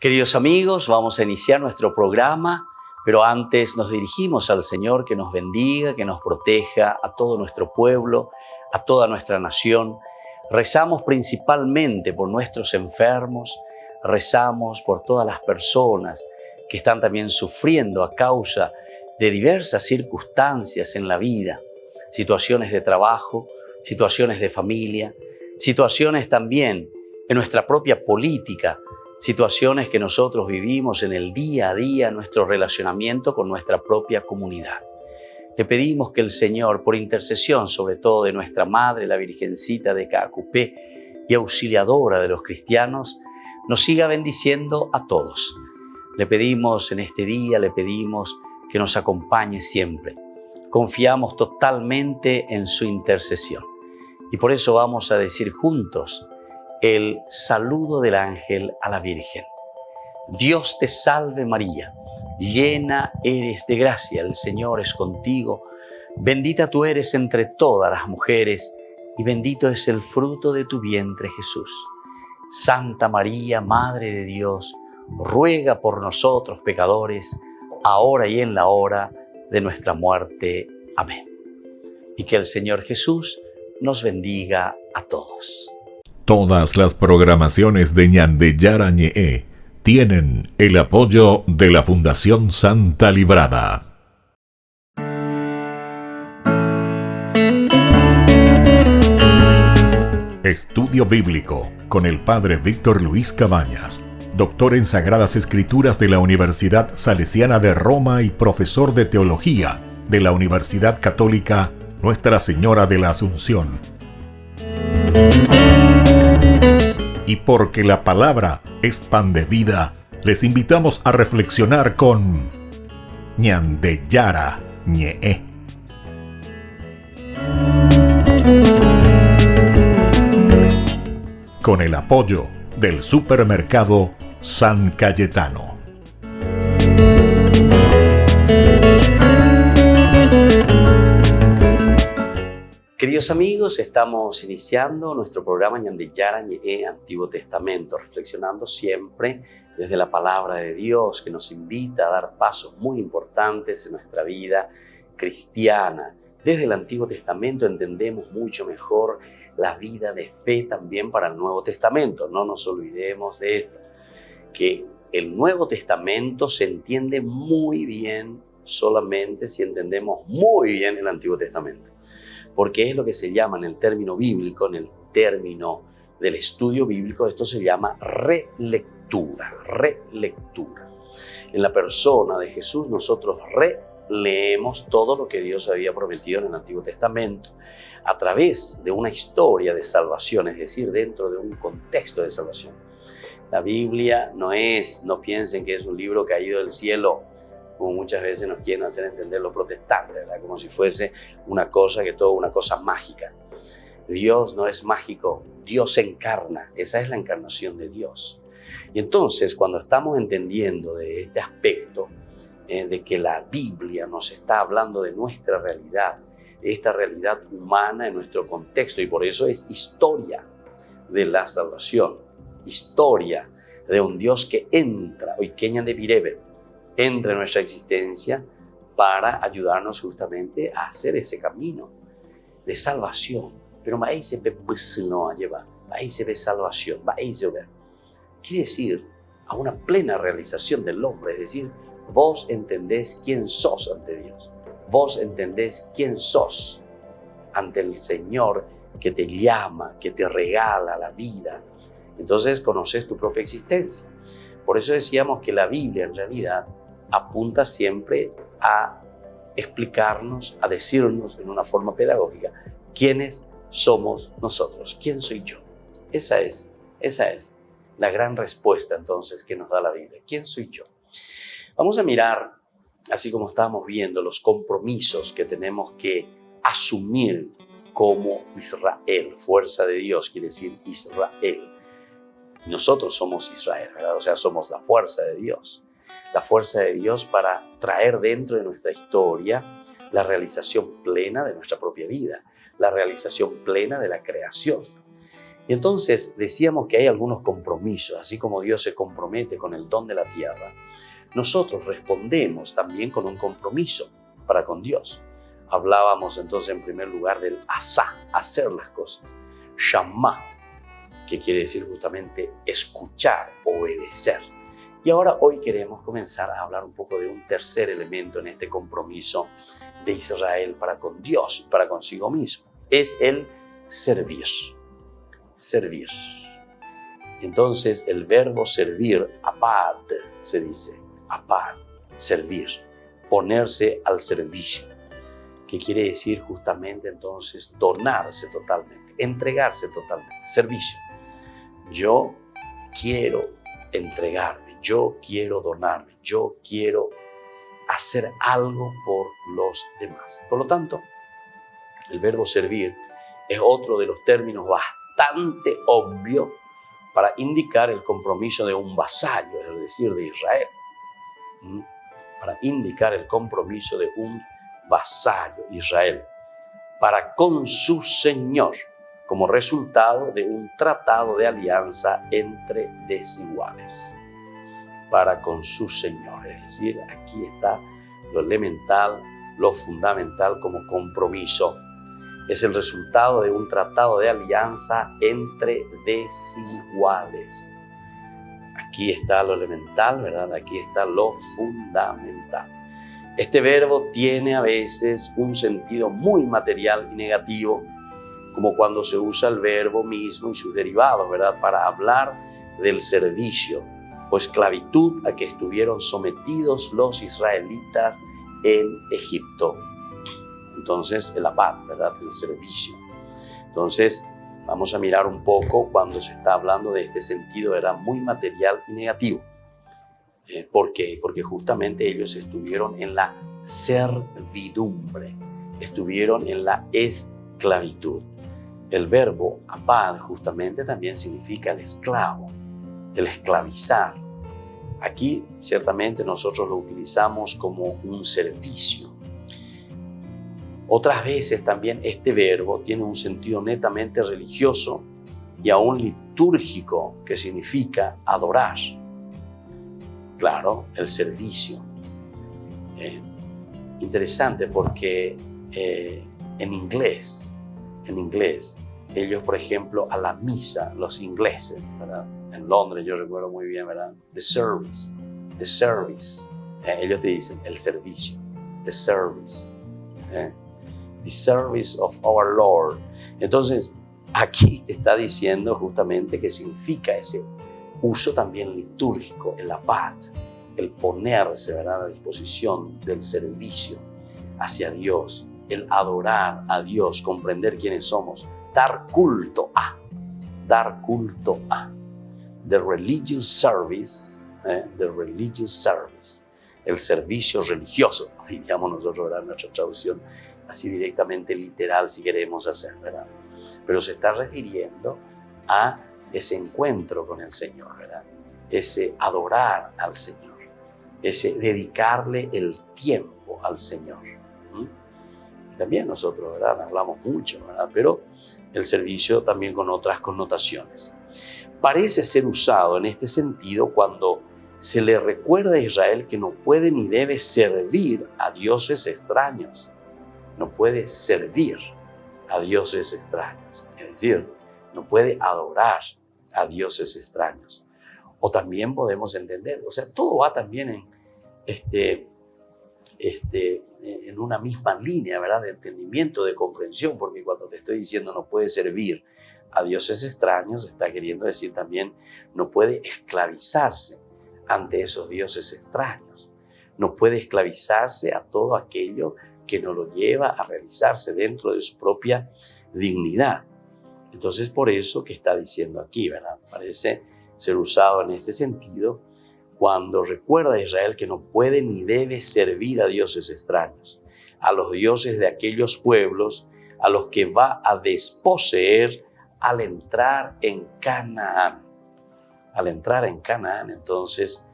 Queridos amigos, vamos a iniciar nuestro programa, pero antes nos dirigimos al Señor que nos bendiga, que nos proteja a todo nuestro pueblo, a toda nuestra nación. Rezamos principalmente por nuestros enfermos, rezamos por todas las personas que están también sufriendo a causa de diversas circunstancias en la vida, situaciones de trabajo, situaciones de familia, situaciones también en nuestra propia política, situaciones que nosotros vivimos en el día a día, nuestro relacionamiento con nuestra propia comunidad. Le pedimos que el Señor, por intercesión sobre todo de nuestra Madre, la Virgencita de Caacupé y auxiliadora de los cristianos, nos siga bendiciendo a todos. Le pedimos en este día, le pedimos que nos acompañe siempre. Confiamos totalmente en su intercesión. Y por eso vamos a decir juntos el saludo del ángel a la Virgen. Dios te salve María, llena eres de gracia, el Señor es contigo. Bendita tú eres entre todas las mujeres y bendito es el fruto de tu vientre Jesús. Santa María, Madre de Dios, ruega por nosotros pecadores, ahora y en la hora de nuestra muerte. Amén. Y que el Señor Jesús nos bendiga a todos. Todas las programaciones de Ñandeyara Ñe'e tienen el apoyo de la Fundación Santa Librada. Estudio Bíblico con el Padre Víctor Luis Cabañas, doctor en Sagradas Escrituras de la Universidad Salesiana de Roma y profesor de Teología de la Universidad Católica Nuestra Señora de la Asunción. Y porque la palabra es pan de vida, les invitamos a reflexionar con Ñandeyara Ñe'e. Con el apoyo del supermercado San Cayetano. Queridos amigos, estamos iniciando nuestro programa Ñandeyara Ñe'e, Antiguo Testamento, reflexionando siempre desde la palabra de Dios que nos invita a dar pasos muy importantes en nuestra vida cristiana. Desde el Antiguo Testamento entendemos mucho mejor la vida de fe también para el Nuevo Testamento. No nos olvidemos de esto, que el Nuevo Testamento se entiende muy bien solamente si entendemos muy bien el Antiguo Testamento. Porque es lo que se llama en el término bíblico, en el término del estudio bíblico, esto se llama relectura. En la persona de Jesús nosotros releemos todo lo que Dios había prometido en el Antiguo Testamento a través de una historia de salvación, es decir, dentro de un contexto de salvación. La Biblia no piensen que es un libro caído del cielo, como muchas veces nos quieren hacer entender los protestantes, ¿verdad? Como si fuese una cosa mágica. Dios no es mágico, Dios se encarna, esa es la encarnación de Dios. Y entonces, cuando estamos entendiendo de este aspecto, de que la Biblia nos está hablando de nuestra realidad, de esta realidad humana en nuestro contexto, y por eso es historia de la salvación, historia de un Dios que entra, Oikeñan de Pirebe, entra en nuestra existencia para ayudarnos justamente a hacer ese camino de salvación. Pero ahí se ve ahí se ve salvación, ahí se ve. Quiere decir a una plena realización del hombre, es decir, vos entendés quién sos ante Dios, vos entendés quién sos ante el Señor que te llama, que te regala la vida. Entonces conoces tu propia existencia. Por eso decíamos que la Biblia en realidad apunta siempre a explicarnos, a decirnos en una forma pedagógica quiénes somos nosotros, quién soy yo. Esa es la gran respuesta entonces que nos da la Biblia. ¿Quién soy yo? Vamos a mirar, así como estábamos viendo, los compromisos que tenemos que asumir como Israel. Fuerza de Dios quiere decir Israel. Y nosotros somos Israel, ¿verdad? O sea, somos la fuerza de Dios. La fuerza de Dios para traer dentro de nuestra historia la realización plena de nuestra propia vida, la realización plena de la creación. Y entonces decíamos que hay algunos compromisos, así como Dios se compromete con el don de la tierra, nosotros respondemos también con un compromiso para con Dios. Hablábamos entonces en primer lugar del asá, hacer las cosas. Shamá, que quiere decir justamente escuchar, obedecer. Y ahora hoy queremos comenzar a hablar un poco de un tercer elemento en este compromiso de Israel para con Dios y para consigo mismo. Es el servir. Servir. Entonces el verbo servir, abad, se dice, abad, servir, ponerse al servicio, que quiere decir justamente entonces donarse totalmente, entregarse totalmente, servicio. Yo quiero entregarme, yo quiero donarme, yo quiero hacer algo por los demás. Por lo tanto, el verbo servir es otro de los términos bastante obvio para indicar el compromiso de un vasallo, es decir, de Israel. Para indicar el compromiso de un vasallo, Israel, para con su Señor, como resultado de un tratado de alianza entre desiguales. Para con su Señor, es decir, aquí está lo elemental, lo fundamental como compromiso. Es el resultado de un tratado de alianza entre desiguales. Aquí está lo elemental, ¿verdad? Aquí está lo fundamental. Este verbo tiene a veces un sentido muy material y negativo, como cuando se usa el verbo mismo y sus derivados, ¿verdad? Para hablar del servicio o esclavitud a que estuvieron sometidos los israelitas en Egipto. Entonces, el abad, ¿verdad? El servicio. Entonces, vamos a mirar un poco cuando se está hablando de este sentido, era muy material y negativo. ¿Por qué? Porque justamente ellos estuvieron en la servidumbre, estuvieron en la esclavitud. El verbo abad justamente también significa el esclavo, el esclavizar. Aquí ciertamente nosotros lo utilizamos como un servicio. Otras veces también este verbo tiene un sentido netamente religioso y aún litúrgico, que significa adorar. Claro, el servicio. Interesante porque en inglés, ellos, por ejemplo, a la misa, los ingleses, ¿verdad? En Londres yo recuerdo muy bien, ¿verdad? The service. Ellos te dicen el servicio, the service. The service of our Lord. Entonces, aquí te está diciendo justamente que significa ese uso también litúrgico, el abad, el ponerse, ¿verdad?, a disposición del servicio hacia Dios, el adorar a Dios, comprender quiénes somos, dar culto a. The religious service, el servicio religioso, diríamos nosotros, ¿verdad?, nuestra traducción así directamente literal si queremos hacer, ¿verdad? Pero se está refiriendo a ese encuentro con el Señor, ¿verdad? Ese adorar al Señor, ese dedicarle el tiempo al Señor. Y también nosotros, ¿verdad?, hablamos mucho, ¿verdad? Pero el servicio también con otras connotaciones. Parece ser usado en este sentido cuando se le recuerda a Israel que no puede ni debe servir a dioses extraños. No puede servir a dioses extraños. Es decir, no puede adorar a dioses extraños. O también podemos entender, o sea, todo va también en una misma línea, ¿verdad?, de entendimiento, de comprensión, porque cuando te estoy diciendo no puede servir a dioses extraños, está queriendo decir también no puede esclavizarse ante esos dioses extraños. No puede esclavizarse a todo aquello que no lo lleva a realizarse dentro de su propia dignidad. Entonces, por eso que está diciendo aquí, ¿verdad? Parece ser usado en este sentido cuando recuerda a Israel que no puede ni debe servir a dioses extraños, a los dioses de aquellos pueblos a los que va a desposeer al entrar en Canaán. Al entrar en Canaán, entonces,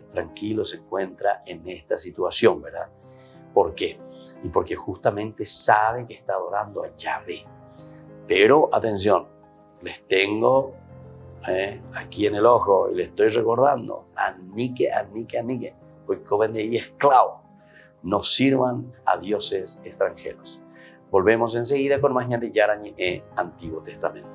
tranquilo se encuentra en esta situación, ¿verdad? ¿Por qué? Y porque justamente sabe que está adorando a Yahvé. Pero, atención, les tengo aquí en el ojo y les estoy recordando, anique, hoy comen de ahí esclavo, no sirvan a dioses extranjeros. Volvemos enseguida con más Ñande Yarañe Antiguo Testamento.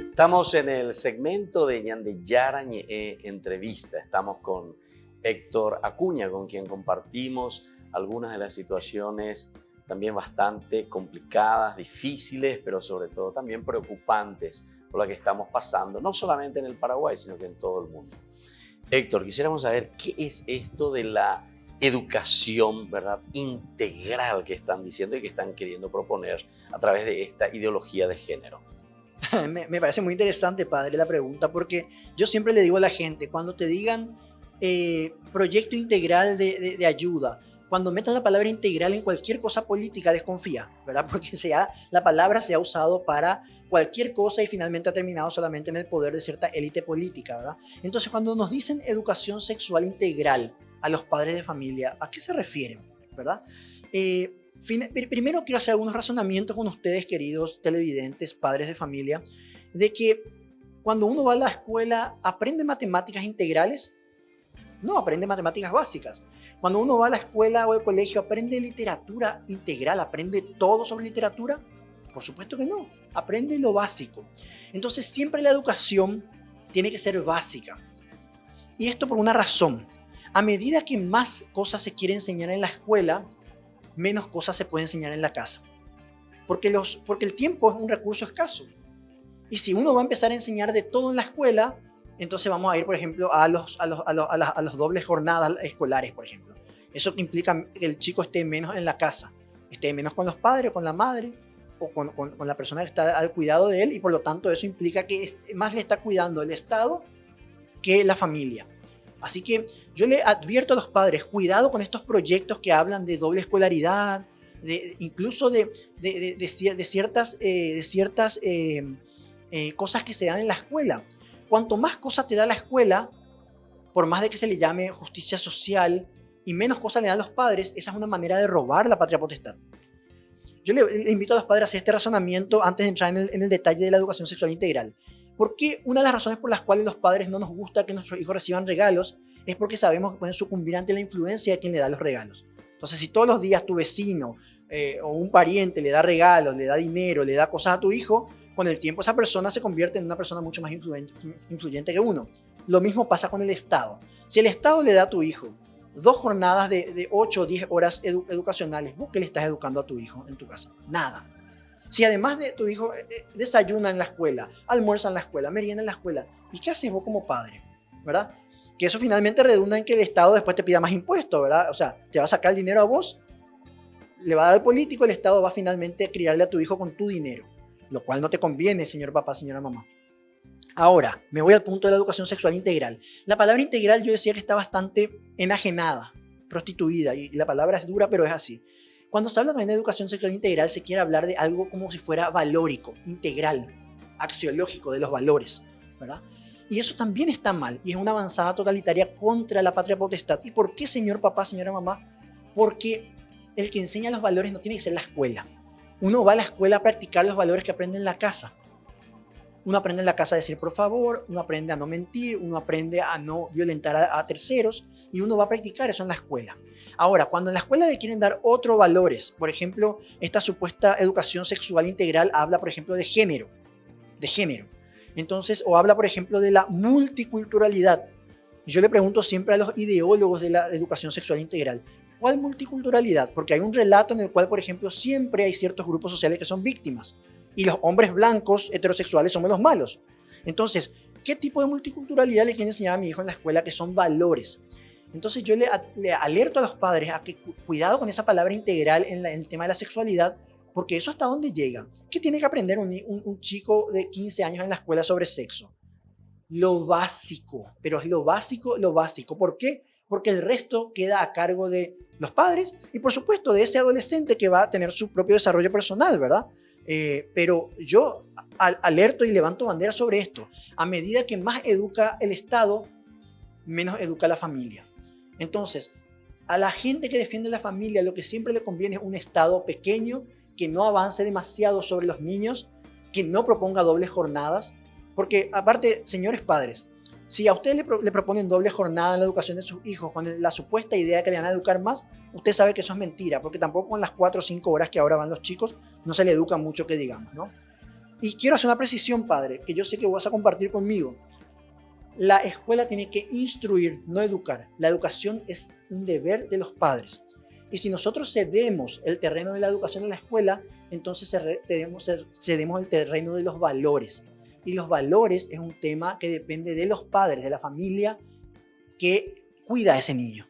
Estamos en el segmento de Ñande Yarañe Entrevista. Estamos con Héctor Acuña, con quien compartimos algunas de las situaciones también bastante complicadas, difíciles, pero sobre todo también preocupantes por la que estamos pasando, no solamente en el Paraguay, sino que en todo el mundo. Héctor, quisiéramos saber qué es esto de la educación, ¿verdad?, integral que están diciendo y que están queriendo proponer a través de esta ideología de género. Me parece muy interesante, padre, la pregunta, porque yo siempre le digo a la gente, cuando te digan proyecto integral de ayuda, cuando metan la palabra integral en cualquier cosa política, desconfía, ¿verdad? Porque la palabra se ha usado para cualquier cosa y finalmente ha terminado solamente en el poder de cierta élite política, ¿verdad? Entonces, cuando nos dicen educación sexual integral a los padres de familia, ¿a qué se refieren, verdad? Primero quiero hacer algunos razonamientos con ustedes, queridos televidentes, padres de familia, de que cuando uno va a la escuela, ¿aprende matemáticas integrales? No, aprende matemáticas básicas. Cuando uno va a la escuela o al colegio, ¿aprende literatura integral? ¿Aprende todo sobre literatura? Por supuesto que no. Aprende lo básico. Entonces, siempre la educación tiene que ser básica. Y esto por una razón. A medida que más cosas se quiere enseñar en la escuela, menos cosas se puede enseñar en la casa. Porque el tiempo es un recurso escaso. Y si uno va a empezar a enseñar de todo en la escuela, entonces vamos a ir, por ejemplo, a las dobles jornadas escolares, por ejemplo. Eso implica que el chico esté menos en la casa, esté menos con los padres, con la madre o con la persona que está al cuidado de él, y por lo tanto eso implica que más le está cuidando el Estado que la familia. Así que yo le advierto a los padres, cuidado con estos proyectos que hablan de doble escolaridad, incluso de ciertas cosas que se dan en la escuela. Cuanto más cosas te da la escuela, por más de que se le llame justicia social, y menos cosas le dan los padres, esa es una manera de robar la patria potestad. Yo le invito a los padres a hacer este razonamiento antes de entrar en el detalle de la educación sexual integral. Porque una de las razones por las cuales los padres no nos gusta que nuestros hijos reciban regalos es porque sabemos que pueden sucumbir ante la influencia de quien le da los regalos. Entonces, si todos los días tu vecino o un pariente le da regalos, le da dinero, le da cosas a tu hijo, con el tiempo esa persona se convierte en una persona mucho más influyente que uno. Lo mismo pasa con el Estado. Si el Estado le da a tu hijo 2 jornadas de 8 o 10 horas educacionales, ¿vos qué le estás educando a tu hijo en tu casa? Nada. Si además de tu hijo desayuna en la escuela, almuerza en la escuela, merienda en la escuela, ¿y qué haces vos como padre? ¿Verdad? Que eso finalmente redunda en que el Estado después te pida más impuestos, ¿verdad? O sea, te va a sacar el dinero a vos, le va a dar al político, el Estado va finalmente a criarle a tu hijo con tu dinero, lo cual no te conviene, señor papá, señora mamá. Ahora, me voy al punto de la educación sexual integral. La palabra integral yo decía que está bastante enajenada, prostituida, y la palabra es dura, pero es así. Cuando se habla también de educación sexual integral, se quiere hablar de algo como si fuera valórico, integral, axiológico de los valores, ¿verdad? Y eso también está mal, y es una avanzada totalitaria contra la patria potestad. ¿Y por qué, señor papá, señora mamá? Porque el que enseña los valores no tiene que ser la escuela. Uno va a la escuela a practicar los valores que aprende en la casa. Uno aprende en la casa a decir por favor, uno aprende a no mentir, uno aprende a no violentar a terceros, y uno va a practicar eso en la escuela. Ahora, cuando en la escuela le quieren dar otros valores, por ejemplo, esta supuesta educación sexual integral habla, por ejemplo, de género. Entonces, o habla, por ejemplo, de la multiculturalidad. Yo le pregunto siempre a los ideólogos de la educación sexual integral, ¿cuál multiculturalidad? Porque hay un relato en el cual, por ejemplo, siempre hay ciertos grupos sociales que son víctimas, y los hombres blancos heterosexuales somos los malos. Entonces, ¿qué tipo de multiculturalidad le quieren enseñar a mi hijo en la escuela que son valores? Entonces yo le alerto a los padres a que cuidado con esa palabra integral en el tema de la sexualidad, porque eso hasta dónde llega. ¿Qué tiene que aprender un chico de 15 años en la escuela sobre sexo? Lo básico, pero es lo básico. ¿Por qué? Porque el resto queda a cargo de los padres y por supuesto de ese adolescente que va a tener su propio desarrollo personal, ¿verdad? Pero yo alerto y levanto bandera sobre esto. A medida que más educa el Estado, menos educa a la familia. Entonces, a la gente que defiende la familia lo que siempre le conviene es un Estado pequeño, que no avance demasiado sobre los niños, que no proponga dobles jornadas, porque aparte, señores padres, si a ustedes le proponen doble jornada en la educación de sus hijos con la supuesta idea de que le van a educar más, usted sabe que eso es mentira, porque tampoco con las 4 o 5 horas que ahora van los chicos no se le educa mucho que digamos, ¿no? Y quiero hacer una precisión, padre, que yo sé que vas a compartir conmigo. La escuela tiene que instruir, no educar. La educación es un deber de los padres. Y si nosotros cedemos el terreno de la educación en la escuela, entonces cedemos el terreno de los valores. Y los valores es un tema que depende de los padres, de la familia que cuida a ese niño.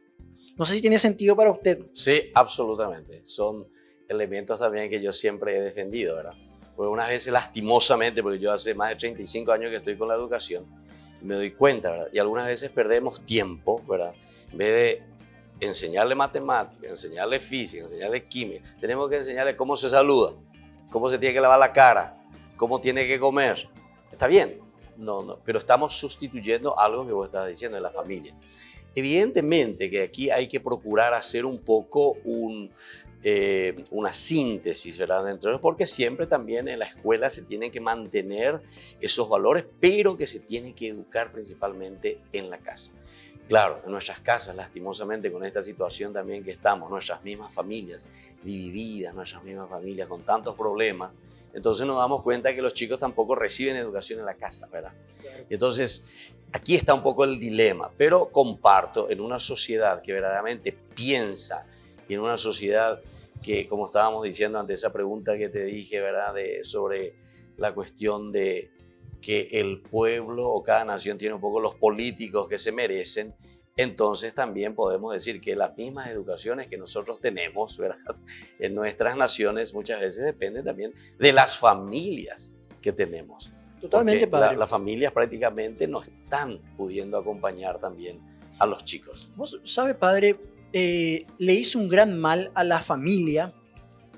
No sé si tiene sentido para usted. Sí, absolutamente. Son elementos también que yo siempre he defendido, ¿verdad? Porque unas veces lastimosamente, porque yo hace más de 35 años que estoy con la educación, me doy cuenta, ¿verdad? Y algunas veces perdemos tiempo, ¿verdad? En vez de enseñarle matemáticas, enseñarle física, enseñarle química, tenemos que enseñarle cómo se saluda, cómo se tiene que lavar la cara, cómo tiene que comer. Está bien, no, pero estamos sustituyendo algo que vos estabas diciendo de la familia. Evidentemente que aquí hay que procurar hacer un poco una síntesis, ¿verdad? Dentro, porque siempre también en la escuela se tienen que mantener esos valores, pero que se tiene que educar principalmente en la casa. Claro, en nuestras casas, lastimosamente, con esta situación también que estamos, nuestras mismas familias divididas, nuestras mismas familias con tantos problemas, entonces nos damos cuenta que los chicos tampoco reciben educación en la casa, ¿verdad? Claro. Entonces, aquí está un poco el dilema, pero comparto en una sociedad que verdaderamente piensa y en una sociedad que, como estábamos diciendo ante esa pregunta que te dije, ¿verdad? Sobre la cuestión de que el pueblo o cada nación tiene un poco los políticos que se merecen, entonces también podemos decir que las mismas educaciones que nosotros tenemos, ¿verdad? En nuestras naciones muchas veces dependen también de las familias que tenemos. Totalmente, padre. Las familias prácticamente no están pudiendo acompañar también a los chicos. Vos sabe, padre, le hizo un gran mal a la familia.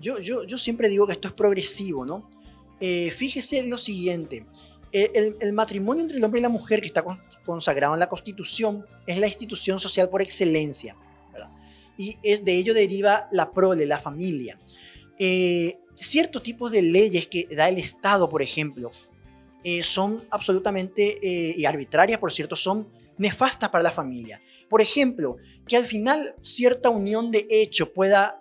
Yo siempre digo que esto es progresivo, ¿no? Fíjese lo siguiente. El matrimonio entre el hombre y la mujer que está consagrado en la Constitución es la institución social por excelencia, ¿verdad? Y de ello deriva la prole, la familia. Ciertos tipos de leyes que da el Estado, por ejemplo, son absolutamente y arbitrarias, por cierto, son nefastas para la familia. Por ejemplo, que al final cierta unión de hecho pueda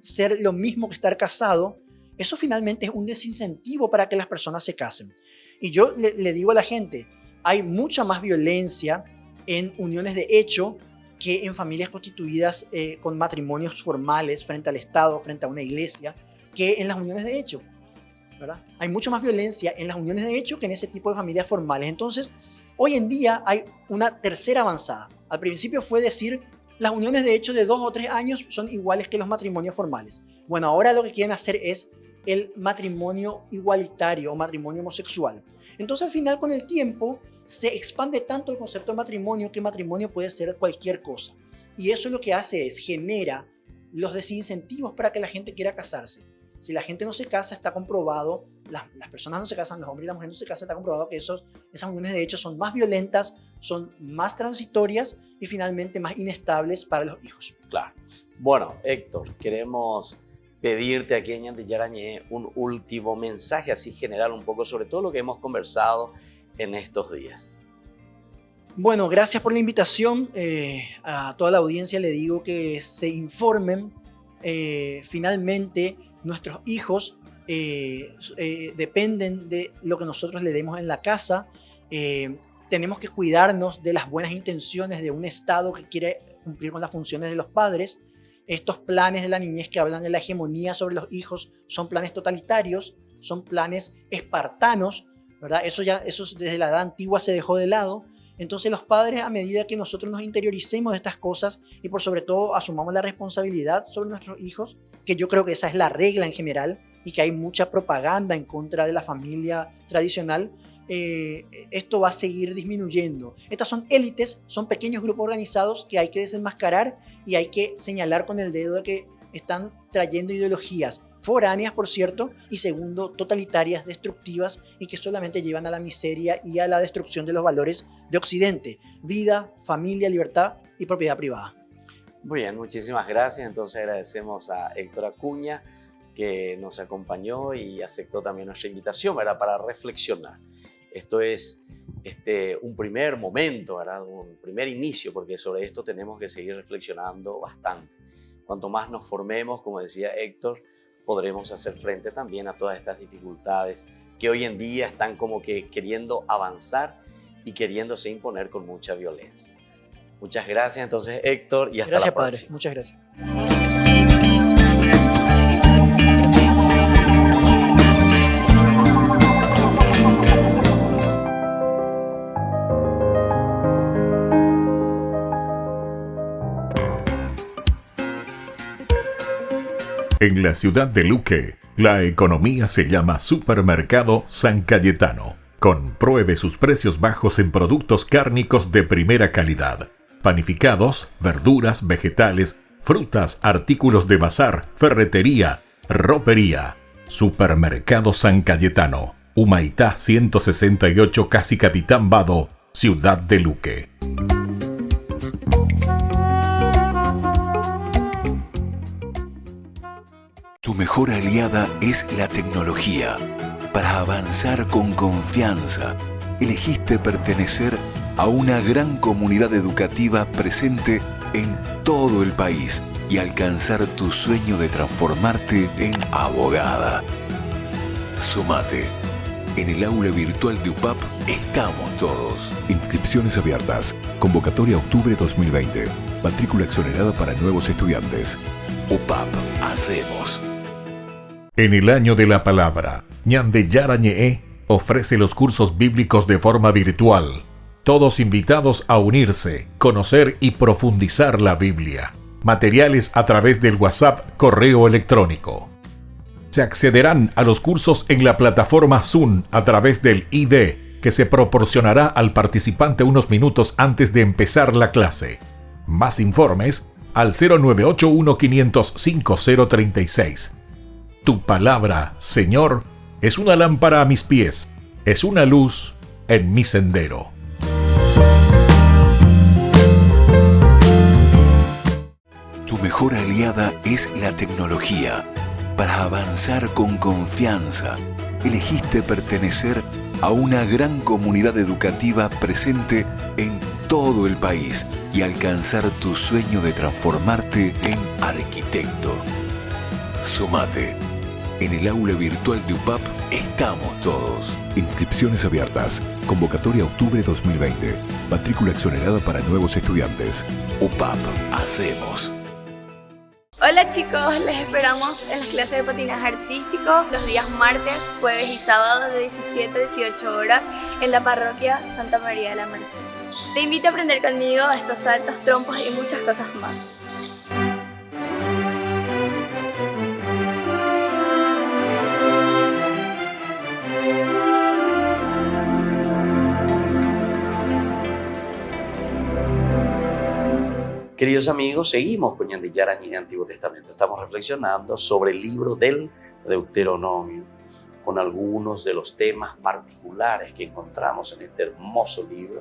ser lo mismo que estar casado, eso finalmente es un desincentivo para que las personas se casen. Y yo le digo a la gente, hay mucha más violencia en uniones de hecho que en familias constituidas con matrimonios formales frente al Estado, frente a una iglesia, que en las uniones de hecho, ¿verdad? Hay mucha más violencia en las uniones de hecho que en ese tipo de familias formales. Entonces, hoy en día hay una tercera avanzada. Al principio fue decir, las uniones de hecho de 2 o 3 años son iguales que los matrimonios formales. Bueno, ahora lo que quieren hacer es el matrimonio igualitario o matrimonio homosexual. Entonces al final con el tiempo se expande tanto el concepto de matrimonio que matrimonio puede ser cualquier cosa. Y eso lo que hace es genera los desincentivos para que la gente quiera casarse. Si la gente no se casa, está comprobado, las personas no se casan, los hombres y las mujeres no se casan, está comprobado que esas uniones de hecho son más violentas, son más transitorias y finalmente más inestables para los hijos. Claro. Bueno, Héctor, queremos pedirte aquí en Ñande Yarañé un último mensaje así general un poco sobre todo lo que hemos conversado en estos días. Bueno, gracias por la invitación. A toda la audiencia le digo que se informen. Finalmente, nuestros hijos dependen de lo que nosotros le demos en la casa. Tenemos que cuidarnos de las buenas intenciones de un Estado que quiere cumplir con las funciones de los padres. Estos planes de la niñez que hablan de la hegemonía sobre los hijos son planes totalitarios, son planes espartanos, ¿verdad? Eso desde la edad antigua se dejó de lado. Entonces los padres, a medida que nosotros nos interioricemos de estas cosas y por sobre todo asumamos la responsabilidad sobre nuestros hijos, que yo creo que esa es la regla en general y que hay mucha propaganda en contra de la familia tradicional, esto va a seguir disminuyendo. Estas son élites, son pequeños grupos organizados que hay que desenmascarar y hay que señalar con el dedo de que están trayendo ideologías foráneas, por cierto, y segundo, totalitarias, destructivas y que solamente llevan a la miseria y a la destrucción de los valores de Occidente: vida, familia, libertad y propiedad privada. Muy bien, muchísimas gracias. Entonces agradecemos a Héctor Acuña, que nos acompañó y aceptó también nuestra invitación, ¿verdad?, para reflexionar. Esto es un primer momento, ¿verdad?, un primer inicio, porque sobre esto tenemos que seguir reflexionando bastante. Cuanto más nos formemos, como decía Héctor, podremos hacer frente también a todas estas dificultades que hoy en día están como que queriendo avanzar y queriéndose imponer con mucha violencia. Muchas gracias entonces, Héctor, y hasta la próxima. Gracias, padre. Muchas gracias. En la ciudad de Luque, la economía se llama Supermercado San Cayetano. Compruebe sus precios bajos en productos cárnicos de primera calidad. Panificados, verduras, vegetales, frutas, artículos de bazar, ferretería, ropería. Supermercado San Cayetano, Humaitá 168, Casi Capitán Vado, ciudad de Luque. Tu mejor aliada es la tecnología. Para avanzar con confianza, elegiste pertenecer a una gran comunidad educativa presente en todo el país y alcanzar tu sueño de transformarte en abogada. Sumate. En el aula virtual de UPAP estamos todos. Inscripciones abiertas. Convocatoria octubre 2020. Matrícula exonerada para nuevos estudiantes. UPAP, hacemos. En el año de la palabra, Ñande Yarañe ofrece los cursos bíblicos de forma virtual. Todos invitados a unirse, conocer y profundizar la Biblia. Materiales a través del WhatsApp, correo electrónico. Se accederán a los cursos en la plataforma Zoom a través del ID, que se proporcionará al participante unos minutos antes de empezar la clase. Más informes al 0981-500-5036. Tu palabra, Señor, es una lámpara a mis pies, es una luz en mi sendero. Tu mejor aliada es la tecnología. Para avanzar con confianza, elegiste pertenecer a una gran comunidad educativa presente en todo el país y alcanzar tu sueño de transformarte en arquitecto. Sumate. En el aula virtual de UPAP estamos todos. Inscripciones abiertas. Convocatoria octubre 2020. Matrícula exonerada para nuevos estudiantes. UPAP, hacemos. Hola chicos, les esperamos en las clases de patinaje artístico los días martes, jueves y sábados de 17 a 18 horas en la parroquia Santa María de la Merced. Te invito a aprender conmigo estos saltos, trompos y muchas cosas más. Queridos amigos, seguimos con Ñande Yarañe en el Antiguo Testamento. Estamos reflexionando sobre el libro del Deuteronomio, con algunos de los temas particulares que encontramos en este hermoso libro,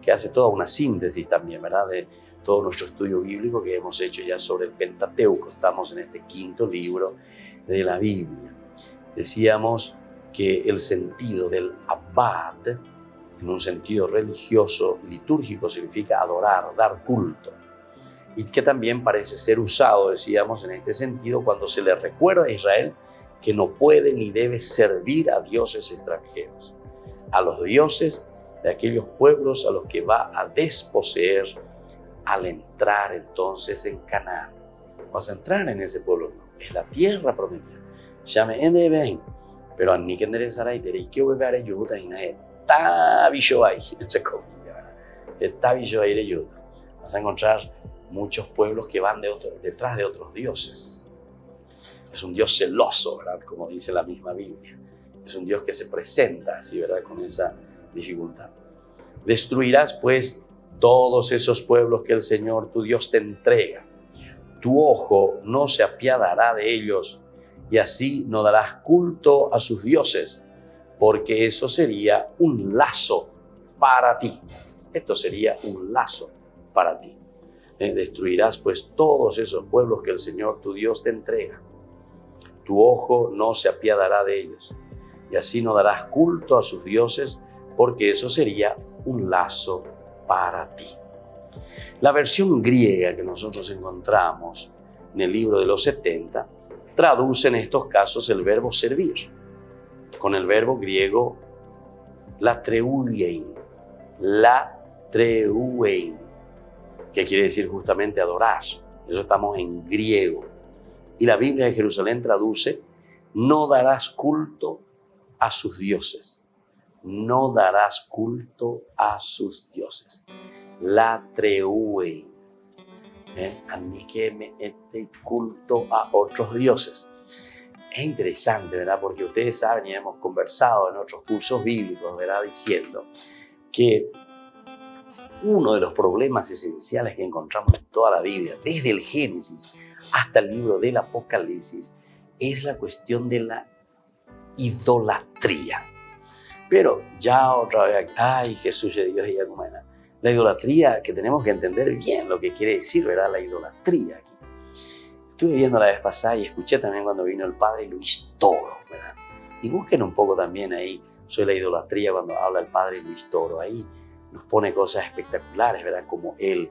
que hace toda una síntesis también, ¿verdad?, de todo nuestro estudio bíblico que hemos hecho ya sobre el Pentateuco. Estamos en este quinto libro de la Biblia. Decíamos que el sentido del abad, en un sentido religioso y litúrgico, significa adorar, dar culto. Y que también parece ser usado, decíamos, en este sentido cuando se le recuerda a Israel que no puede ni debe servir a dioses extranjeros, a los dioses de aquellos pueblos a los que va a desposeer al entrar entonces en Canaán. Vas a entrar en ese pueblo, no, es la tierra prometida. Llame en de bien, pero a ni que enderezará y tenéis que volver a ayuda y nadie está bicho ahí, entre comillas, ¿verdad? Está bicho ahí de ayuda. Vas a encontrar muchos pueblos que van detrás de otros dioses. Es un Dios celoso, ¿verdad?, como dice la misma Biblia. Es un Dios que se presenta así, ¿verdad?, con esa dificultad. Destruirás, pues, todos esos pueblos que el Señor tu Dios te entrega. Tu ojo no se apiadará de ellos y así no darás culto a sus dioses, porque eso sería un lazo para ti. Esto sería un lazo para ti. Destruirás pues todos esos pueblos que el Señor tu Dios te entrega. Tu ojo no se apiadará de ellos, y así no darás culto a sus dioses, porque eso sería un lazo para ti. La versión griega que nosotros encontramos en el libro de los 70 traduce en estos casos el verbo servir con el verbo griego latreuein, que quiere decir justamente adorar. Eso estamos en griego. Y la Biblia de Jerusalén traduce: no darás culto a sus dioses. No darás culto a sus dioses. Latreuein. Ni que me ete culto a otros dioses. Es interesante, ¿verdad? Porque ustedes saben y hemos conversado en otros cursos bíblicos, ¿verdad? Diciendo que uno de los problemas esenciales que encontramos en toda la Biblia, desde el Génesis hasta el libro del Apocalipsis, es la cuestión de la idolatría. Pero ya otra vez, ay, Jesús de Dios y Yacumena. La idolatría, que tenemos que entender bien lo que quiere decir, ¿verdad? La idolatría aquí. Estuve viendo la vez pasada y escuché también cuando vino el padre Luis Toro, ¿verdad? Y busquen un poco también ahí sobre la idolatría cuando habla el padre Luis Toro. Ahí nos pone cosas espectaculares, ¿verdad? Como él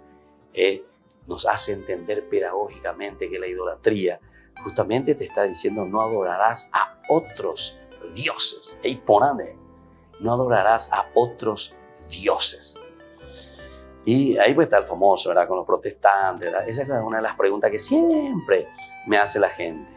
nos hace entender pedagógicamente que la idolatría justamente te está diciendo: no adorarás a otros dioses. Ahí ponande, no adorarás a otros dioses. Y ahí pues está el famoso, ¿verdad? Con los protestantes, ¿verdad? Esa es una de las preguntas que siempre me hace la gente.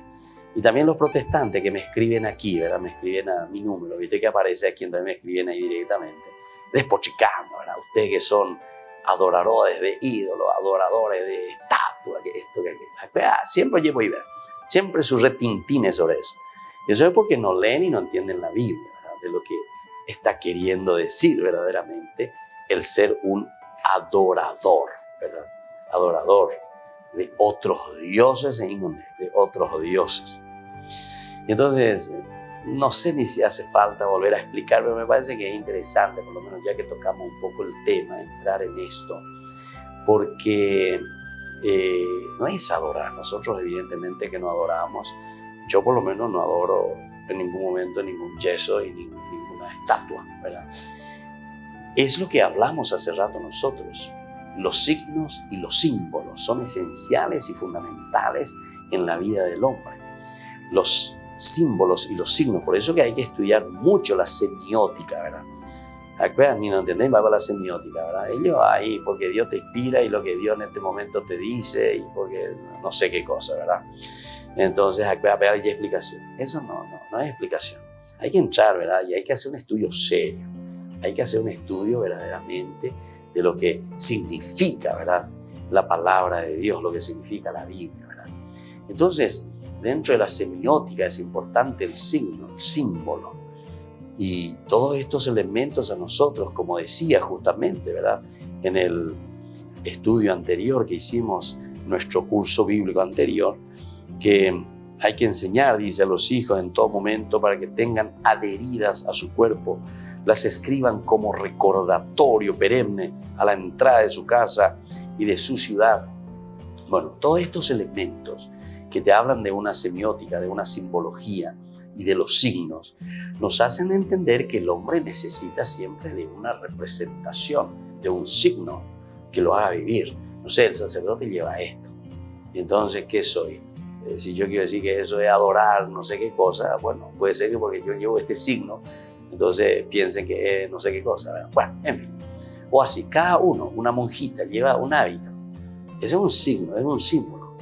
Y también los protestantes que me escriben aquí, ¿verdad? Me escriben a mi número, ¿viste? Que aparece aquí, entonces me escriben ahí directamente. Despochicando, ¿verdad? Ustedes que son adoradores de ídolos, adoradores de estatuas, que esto, que aquello. Siempre llevo y ver. Siempre sus retintines sobre eso. Y eso es porque no leen y no entienden la Biblia, ¿verdad? De lo que está queriendo decir verdaderamente el ser un adorador, ¿verdad? Adorador de otros dioses de otros dioses. Y entonces, no sé ni si hace falta volver a explicar, pero me parece que es interesante, por lo menos ya que tocamos un poco el tema, entrar en esto, porque no es adorar. Nosotros evidentemente que no adoramos. Yo por lo menos no adoro en ningún momento ningún yeso y ninguna estatua, ¿verdad? Es lo que hablamos hace rato nosotros. Los signos y los símbolos son esenciales y fundamentales en la vida del hombre. Los símbolos y los signos, por eso que hay que estudiar mucho la semiótica, ¿verdad? Ni no entendéis, va para la semiótica, ¿verdad? Ellos ahí porque Dios te inspira y lo que Dios en este momento te dice y porque no sé qué cosa, ¿verdad? Entonces, hay explicación. Eso no es explicación. Hay que entrar, ¿verdad? Y hay que hacer un estudio serio. Hay que hacer un estudio verdaderamente de lo que significa, ¿verdad? La palabra de Dios, lo que significa la Biblia, ¿verdad? Entonces, dentro de la semiótica es importante el signo, el símbolo. Y todos estos elementos a nosotros, como decía justamente, ¿verdad? En el estudio anterior que hicimos, nuestro curso bíblico anterior, que hay que enseñar, dice, a los hijos en todo momento para que tengan adheridas a su cuerpo, las escriban como recordatorio perenne a la entrada de su casa y de su ciudad. Bueno, todos estos elementos que te hablan de una semiótica, de una simbología y de los signos, nos hacen entender que el hombre necesita siempre de una representación, de un signo que lo haga vivir. No sé, el sacerdote lleva esto. Y entonces, ¿qué soy? Si yo quiero decir que eso es adorar no sé qué cosa, bueno, puede ser que porque yo llevo este signo, entonces piensen que es no sé qué cosa, ¿verdad? Bueno, en fin. O así, cada uno, una monjita, lleva un hábito. Ese es un signo, es un símbolo.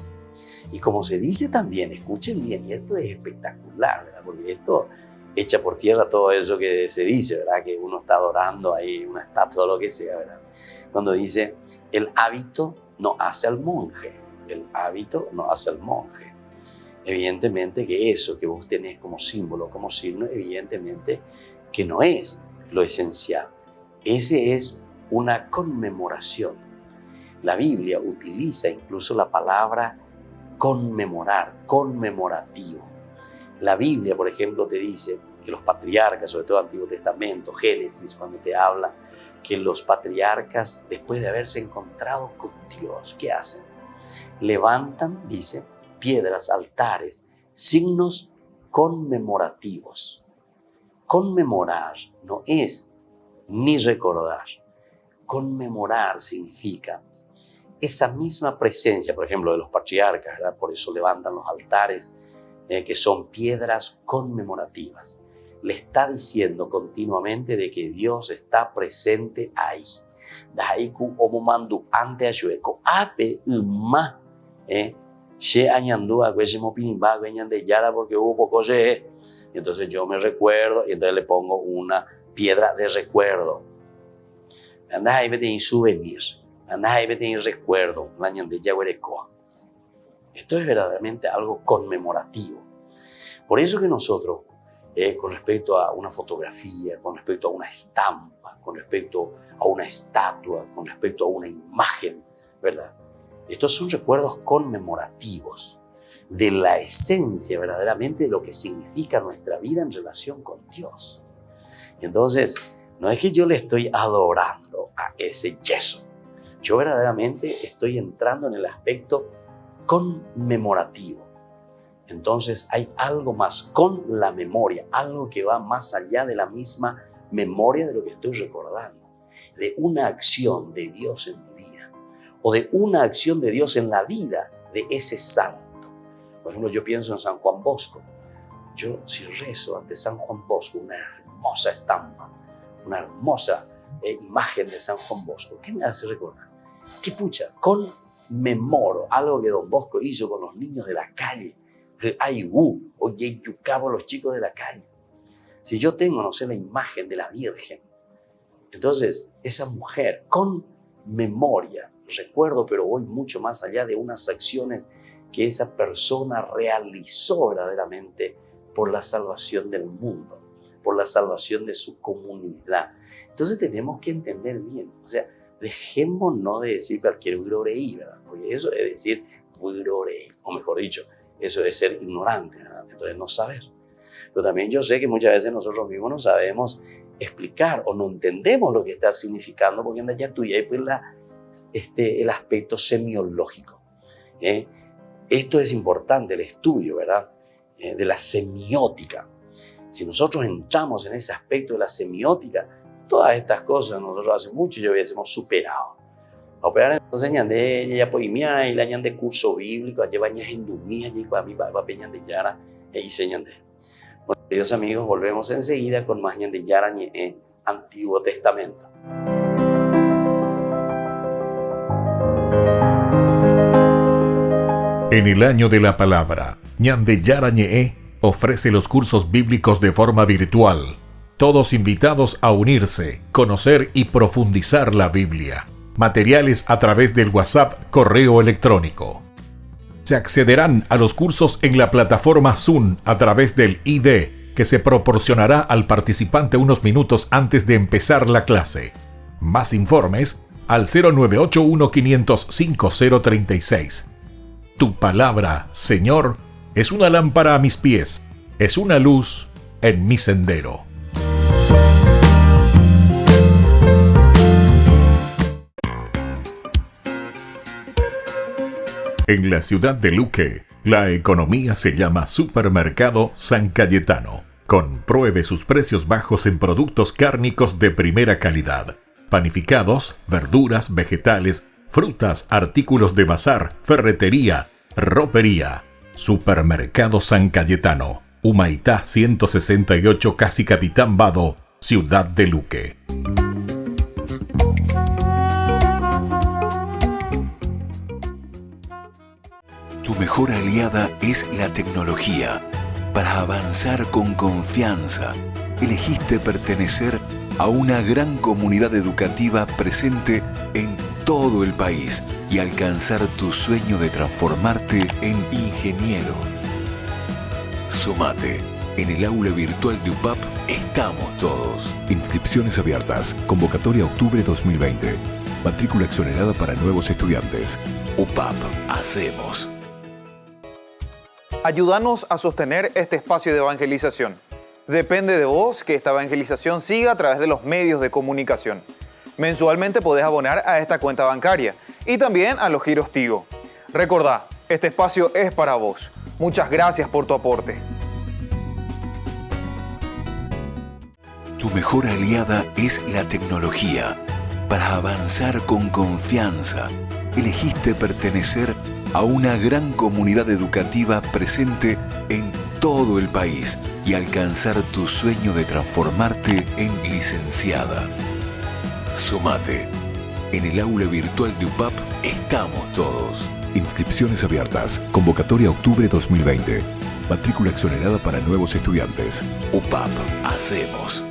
Y como se dice también, escuchen bien, y esto es espectacular, ¿verdad? Porque esto echa por tierra todo eso que se dice, ¿verdad? Que uno está adorando ahí una estatua o lo que sea, ¿verdad? Cuando dice, el hábito no hace al monje. El hábito no hace al monje. Evidentemente que eso que vos tenés como símbolo, como signo, evidentemente que no es lo esencial. Ese es una conmemoración. La Biblia utiliza incluso la palabra conmemorar, conmemorativo. La Biblia, por ejemplo, te dice que los patriarcas, sobre todo Antiguo Testamento, Génesis, cuando te habla que los patriarcas, después de haberse encontrado con Dios, ¿qué hacen? Levantan, dice, piedras, altares, signos conmemorativos. Conmemorar no es ni recordar. Conmemorar significa esa misma presencia, por ejemplo, de los patriarcas, ¿verdad? Por eso levantan los altares, que son piedras conmemorativas. Le está diciendo continuamente de que Dios está presente ahí. Daiku omomandu ante ayueco ape uma she añandú a veces pinimba veñan de yara porque hubo poco ye. Entonces yo me recuerdo y entonces le pongo una piedra de recuerdo. Anda ahí vete en souvenir. Anda ahí vete en recuerdo. La ñande yaguerecoa. Esto es verdaderamente algo conmemorativo. Por eso que nosotros, con respecto a una fotografía, con respecto a una estampa, con respecto a una estatua, con respecto a una imagen, ¿verdad? Estos son recuerdos conmemorativos de la esencia verdaderamente de lo que significa nuestra vida en relación con Dios. Entonces, no es que yo le estoy adorando a ese yeso. Yo verdaderamente estoy entrando en el aspecto conmemorativo. Entonces hay algo más con la memoria, algo que va más allá de la misma memoria de lo que estoy recordando, de una acción de Dios en mi vida o de una acción de Dios en la vida de ese santo. Por ejemplo, yo pienso en San Juan Bosco. Yo si rezo ante San Juan Bosco una hermosa estampa, una hermosa imagen de San Juan Bosco, ¿qué me hace recordar? Que pucha, conmemoro algo que Don Bosco hizo con los niños de la calle, o yeyucabo los chicos de la calle. Si yo tengo, no sé, la imagen de la Virgen, entonces esa mujer con memoria, recuerdo, pero voy mucho más allá de unas acciones que esa persona realizó verdaderamente por la salvación del mundo, por la salvación de su comunidad. Entonces tenemos que entender bien, o sea, dejémonos de decir cualquier uirorei, ¿verdad? Porque eso es decir uirorei, o mejor dicho, eso es ser ignorante, ¿verdad? Entonces no saber. Pero también yo sé que muchas veces nosotros mismos no sabemos explicar o no entendemos lo que está significando porque anda ya tuya y pues el aspecto semiológico. Esto es importante, el estudio, ¿verdad? De la semiótica. Si nosotros entramos en ese aspecto de la semiótica, todas estas cosas nosotros hace mucho ya hubiésemos superado. A operar entonces ñande ya poimia y la ñande curso bíblico, allá bañas en dumía y cuami va peñande yara e hice ñande. Bueno, queridos amigos, volvemos enseguida con más ñande yara en Antiguo Testamento. En el año de la palabra, Ñande Yara Ñe'e ofrece los cursos bíblicos de forma virtual. Todos invitados a unirse, conocer y profundizar la Biblia. Materiales a través del WhatsApp, correo electrónico. Se accederán a los cursos en la plataforma Zoom a través del ID que se proporcionará al participante unos minutos antes de empezar la clase. Más informes al 0981 505 036. Tu palabra, Señor, es una lámpara a mis pies, es una luz en mi sendero. En la ciudad de Luque, la economía se llama Supermercado San Cayetano. Compruebe sus precios bajos en productos cárnicos de primera calidad. Panificados, verduras, vegetales, frutas, artículos de bazar, ferretería, ropería. Supermercado San Cayetano, Humaitá 168, Casi Capitán Vado, ciudad de Luque. Tu mejor aliada es la tecnología. Para avanzar con confianza, elegiste pertenecer a una gran comunidad educativa presente en todo el país y alcanzar tu sueño de transformarte en ingeniero. Sumate. En el aula virtual de UPAP estamos todos. Inscripciones abiertas. Convocatoria octubre 2020. Matrícula exonerada para nuevos estudiantes. UPAP. Hacemos. Ayúdanos a sostener este espacio de evangelización. Depende de vos que esta evangelización siga a través de los medios de comunicación. Mensualmente podés abonar a esta cuenta bancaria y también a los giros Tigo. Recordá, este espacio es para vos. Muchas gracias por tu aporte. Tu mejor aliada es la tecnología. Para avanzar con confianza, elegiste pertenecer a una gran comunidad educativa presente en todo el país y alcanzar tu sueño de transformarte en licenciada. Sumate. En el aula virtual de UPAP estamos todos. Inscripciones abiertas. Convocatoria octubre 2020. Matrícula exonerada para nuevos estudiantes. UPAP. Hacemos.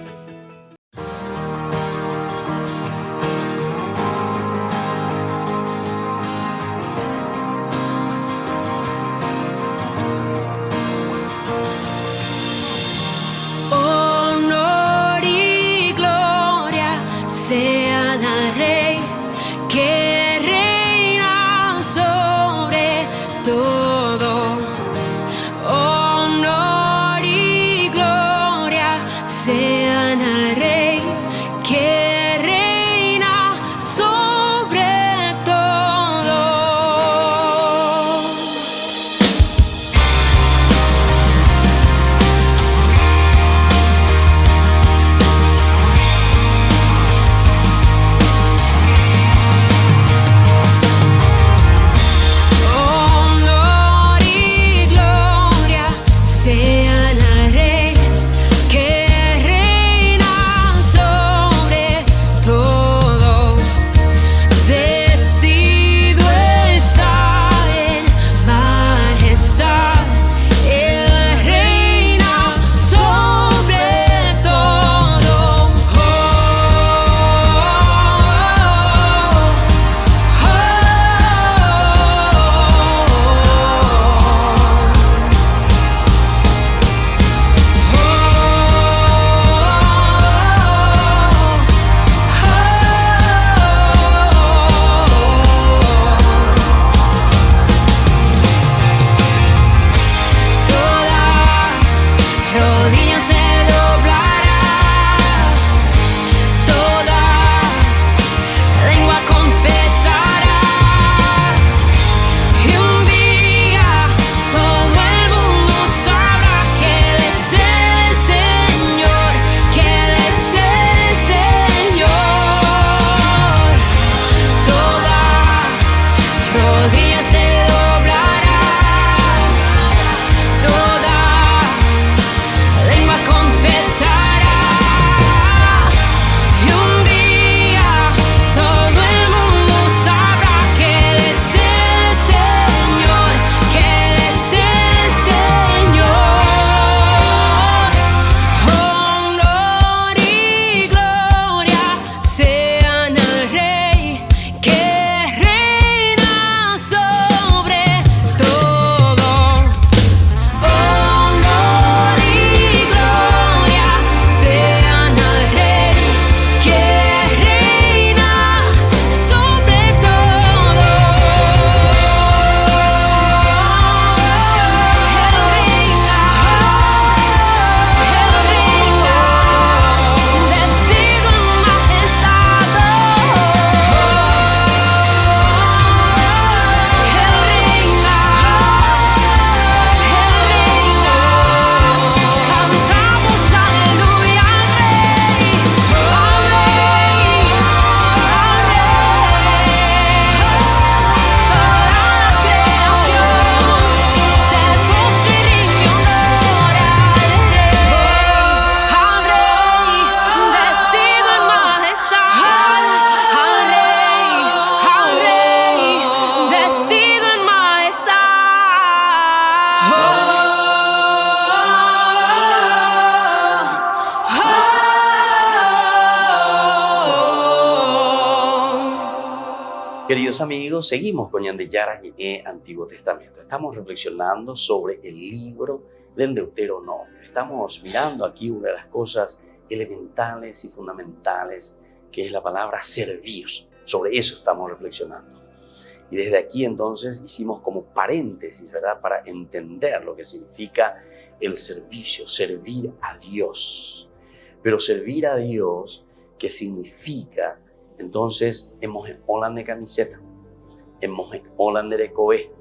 Honor y gloria sean al Rey que reina sobre todo. Honor y gloria sean al Rey que reina sobre todo. Honor y gloria sean al Rey que reina sobre todo. Vestido está en majestad, Él reina sobre todo. Toda rodilla se doblará, toda lengua confesará, y un día todo el mundo sabrá que Él es el Señor, que Él es el Señor. Toda rodilla se doblará, toda lengua confesará, y un día todo el mundo sabrá que Él es el Señor, que Él es el Señor. Honor y gloria sean al Rey que reina sobre todo. Honor y gloria sean al Rey que reina sobre todo. Vestido en majestad, cantamos aleluya al Rey, vestido en majestad, al Rey, vestido en majestad. Queridos amigos, seguimos con Yandeyara y Antiguo Testamento. Estamos reflexionando sobre el libro del Deuteronomio. Estamos mirando aquí una de las cosas elementales y fundamentales que es la palabra servir. Sobre eso estamos reflexionando. Y desde aquí entonces hicimos como paréntesis, ¿verdad? Para entender lo que significa el servicio, servir a Dios. Pero servir a Dios, ¿qué significa? Entonces, hemos en Holland de camiseta, hemos en Holland de Kobe.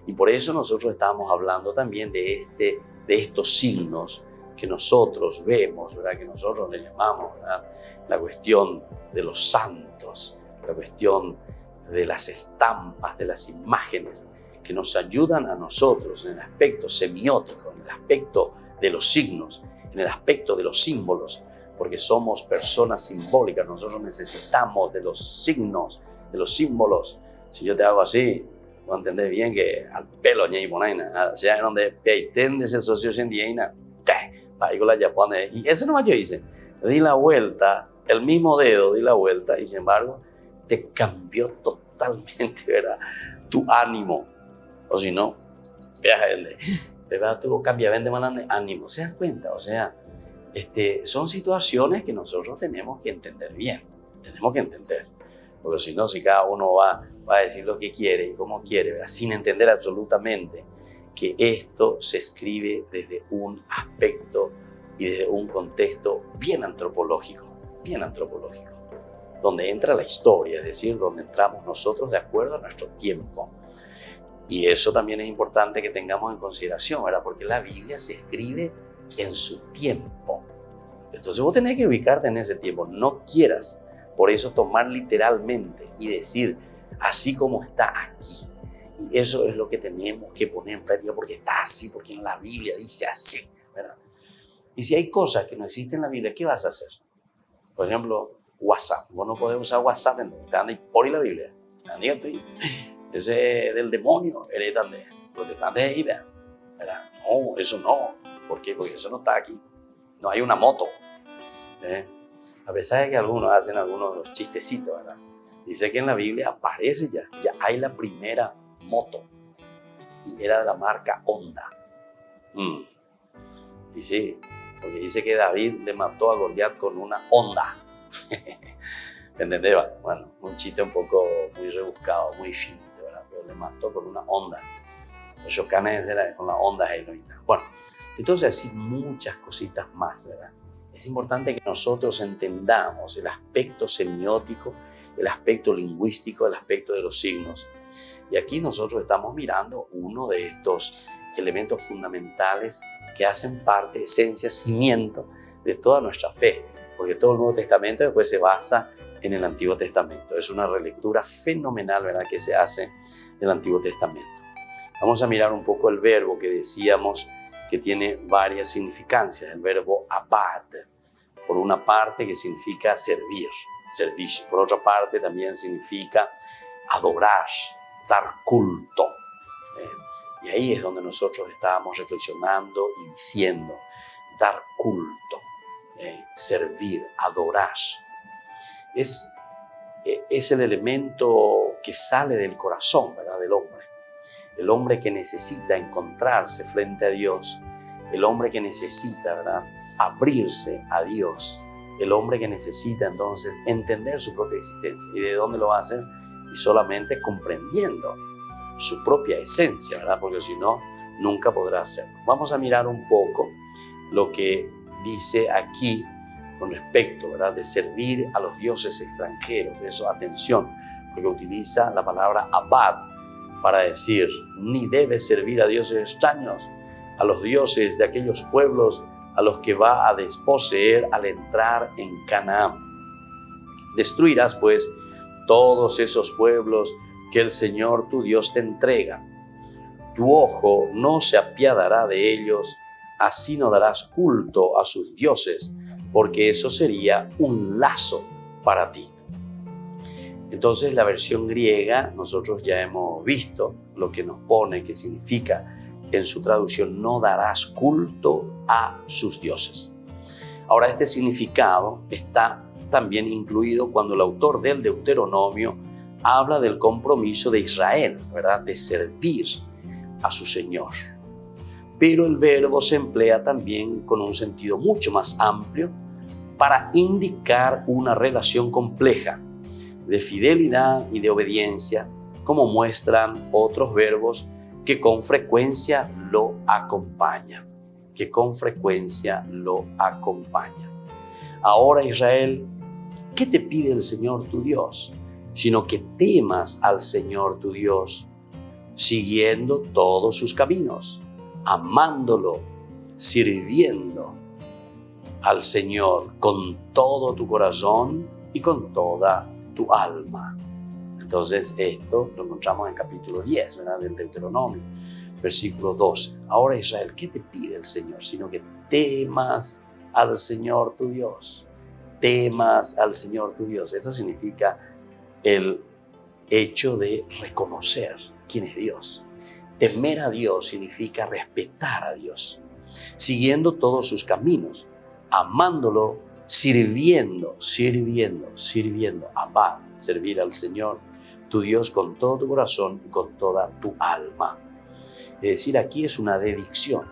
Y por eso nosotros estábamos hablando también de estos signos que nosotros vemos, ¿verdad? Que nosotros le llamamos, ¿verdad? La cuestión de los santos, la cuestión de las estampas, de las imágenes, que nos ayudan a nosotros en el aspecto semiótico, en el aspecto de los signos, en el aspecto de los símbolos, porque somos personas simbólicas, nosotros necesitamos de los signos, de los símbolos. Si yo te hago así, no entendés bien que al pelo ñe ponaina, sea donde peiten de ese socio sendiaina, ahí con la japonesa. Y eso nomás yo hice, di la vuelta, el mismo dedo di la vuelta y sin embargo te cambió totalmente, ¿verdad? Tu ánimo. O si no, tú cambias de ánimo. ¿Se dan cuenta? O sea, son situaciones que nosotros tenemos que entender bien. Tenemos que entender. Porque si no, si cada uno va a decir lo que quiere y cómo quiere, ¿verdad? Sin entender absolutamente que esto se escribe desde un aspecto y desde un contexto bien antropológico, donde entra la historia, es decir, donde entramos nosotros de acuerdo a nuestro tiempo. Y eso también es importante que tengamos en consideración, ¿verdad? Porque la Biblia se escribe en su tiempo. Entonces vos tenés que ubicarte en ese tiempo. No quieras, por eso, tomar literalmente y decir así como está aquí. Y eso es lo que tenemos que poner en práctica porque está así, porque en la Biblia dice así, ¿verdad? Y si hay cosas que no existen en la Biblia, ¿qué vas a hacer? Por ejemplo, WhatsApp. Vos no podés usar WhatsApp en la Biblia. Ese del demonio, eres tan de protestante de ira, ¿verdad? No, eso no. ¿Por qué? Porque eso no está aquí. No hay una moto. A pesar de que algunos hacen algunos chistecitos, ¿verdad? Dice que en la Biblia aparece ya hay la primera moto. Y era de la marca Honda. Y sí, porque dice que David le mató a Goliat con una Honda. ¿Entendés? Bueno, un chiste un poco muy rebuscado, muy finito, ¿verdad? Pero le mató con una Honda. Los chocanes con la Honda heroína. Bueno, entonces así muchas cositas más, ¿verdad? Es importante que nosotros entendamos el aspecto semiótico, el aspecto lingüístico, el aspecto de los signos. Y aquí nosotros estamos mirando uno de estos elementos fundamentales que hacen parte, esencia, cimiento de toda nuestra fe. Porque todo el Nuevo Testamento después se basa en el Antiguo Testamento. Es una relectura fenomenal, ¿verdad?, que se hace del Antiguo Testamento. Vamos a mirar un poco el verbo que decíamos que tiene varias significancias. El verbo abad, por una parte, que significa servir, servicio. Por otra parte, también significa adorar, dar culto. Y ahí es donde nosotros estábamos reflexionando y diciendo, dar culto, servir, adorar. Es el elemento que sale del corazón, ¿verdad?, del hombre. El hombre que necesita encontrarse frente a Dios, el hombre que necesita, ¿verdad?, abrirse a Dios, el hombre que necesita entonces entender su propia existencia. ¿Y de dónde lo va a hacer? Y solamente comprendiendo su propia esencia, ¿verdad? Porque si no, nunca podrá hacerlo. Vamos a mirar un poco lo que dice aquí con respecto, ¿verdad?, de servir a los dioses extranjeros. Eso, atención, porque utiliza la palabra abad para decir, ni debes servir a dioses extraños, a los dioses de aquellos pueblos a los que va a desposeer al entrar en Canaán. Destruirás, pues, todos esos pueblos que el Señor tu Dios te entrega. Tu ojo no se apiadará de ellos, así no darás culto a sus dioses, porque eso sería un lazo para ti. Entonces, la versión griega, nosotros ya hemos visto lo que nos pone, que significa en su traducción, no darás culto a sus dioses. Ahora, este significado está también incluido cuando el autor del Deuteronomio habla del compromiso de Israel, ¿verdad?, de servir a su Señor. Pero el verbo se emplea también con un sentido mucho más amplio para indicar una relación compleja de fidelidad y de obediencia como muestran otros verbos que con frecuencia lo acompañan. Que con frecuencia lo acompañan. Ahora, Israel, ¿qué te pide el Señor tu Dios? Sino que temas al Señor tu Dios, siguiendo todos sus caminos, amándolo, sirviendo al Señor con todo tu corazón y con toda tu alma. Entonces esto lo encontramos en capítulo 10, ¿verdad? Del Deuteronomio, versículo 12. Ahora, Israel, ¿qué te pide el Señor? Sino que temas al Señor tu Dios. Temas al Señor tu Dios. Esto significa el hecho de reconocer quién es Dios. Temer a Dios significa respetar a Dios, siguiendo todos sus caminos, amándolo, sirviendo, amar, servir al Señor, tu Dios, con todo tu corazón y con toda tu alma. Es decir, aquí es una dedicación,